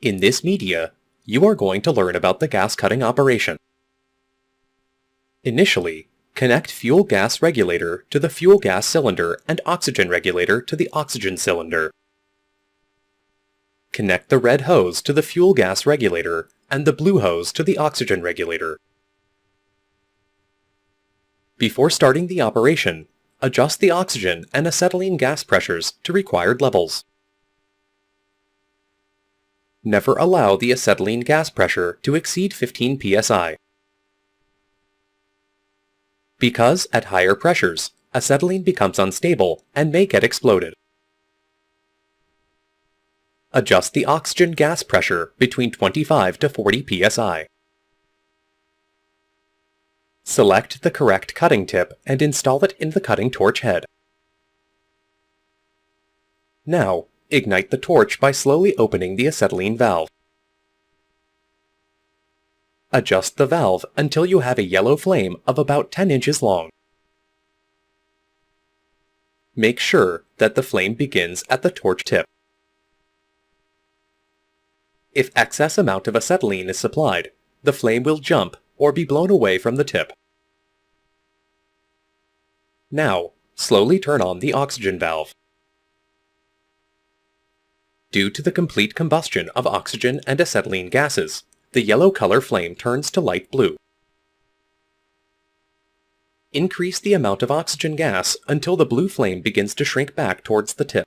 In this media, you are going to learn about the gas cutting operation. Initially, connect fuel gas regulator to the fuel gas cylinder and oxygen regulator to the oxygen cylinder. Connect the red hose to the fuel gas regulator and the blue hose to the oxygen regulator. Before starting the operation, adjust the oxygen and acetylene gas pressures to required levels. Never allow the acetylene gas pressure to exceed 15 psi. Because at higher pressures, acetylene becomes unstable and may get exploded. Adjust the oxygen gas pressure between 25 to 40 psi. Select the correct cutting tip and install it in the cutting torch head. Now, ignite the torch by slowly opening the acetylene valve. Adjust the valve until you have a yellow flame of about 10 inches long. Make sure that the flame begins at the torch tip. If excess amount of acetylene is supplied, the flame will jump or be blown away from the tip. Now, slowly turn on the oxygen valve. Due to the complete combustion of oxygen and acetylene gases, the yellow color flame turns to light blue. Increase the amount of oxygen gas until the blue flame begins to shrink back towards the tip.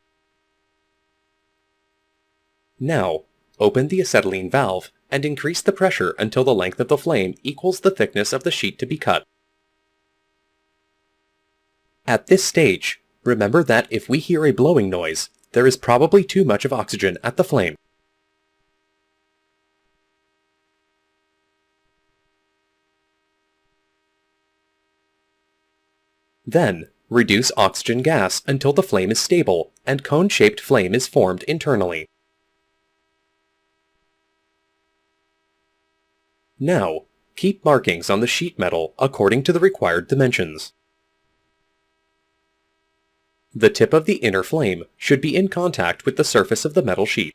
Now, open the acetylene valve and increase the pressure until the length of the flame equals the thickness of the sheet to be cut. At this stage, remember that if we hear a blowing noise, there is probably too much of oxygen at the flame. Then, reduce oxygen gas until the flame is stable and cone-shaped flame is formed internally. Now, keep markings on the sheet metal according to the required dimensions. The tip of the inner flame should be in contact with the surface of the metal sheet.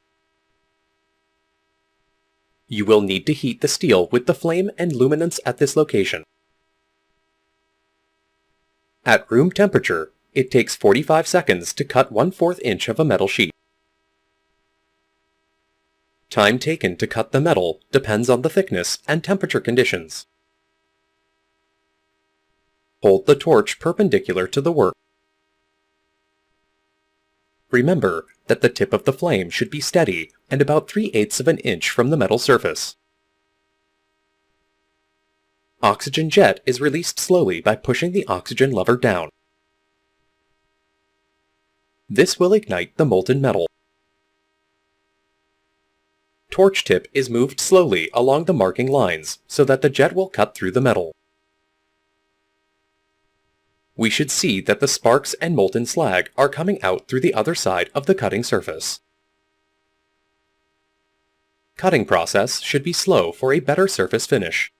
You will need to heat the steel with the flame and luminance at this location. At room temperature, it takes 45 seconds to cut 1/4 inch of a metal sheet. Time taken to cut the metal depends on the thickness and temperature conditions. Hold the torch perpendicular to the work. Remember that the tip of the flame should be steady and about 3/8 of an inch from the metal surface. Oxygen jet is released slowly by pushing the oxygen lever down. This will ignite the molten metal. Torch tip is moved slowly along the marking lines so that the jet will cut through the metal. We should see that the sparks and molten slag are coming out through the other side of the cutting surface. Cutting process should be slow for a better surface finish.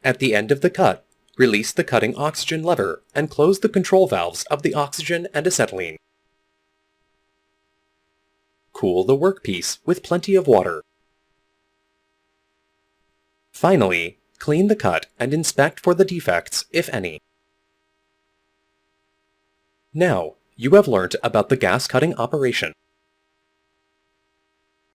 At the end of the cut, release the cutting oxygen lever and close the control valves of the oxygen and acetylene. Cool the workpiece with plenty of water. Finally, clean the cut and inspect for the defects, if any. Now, you have learned about the gas cutting operation.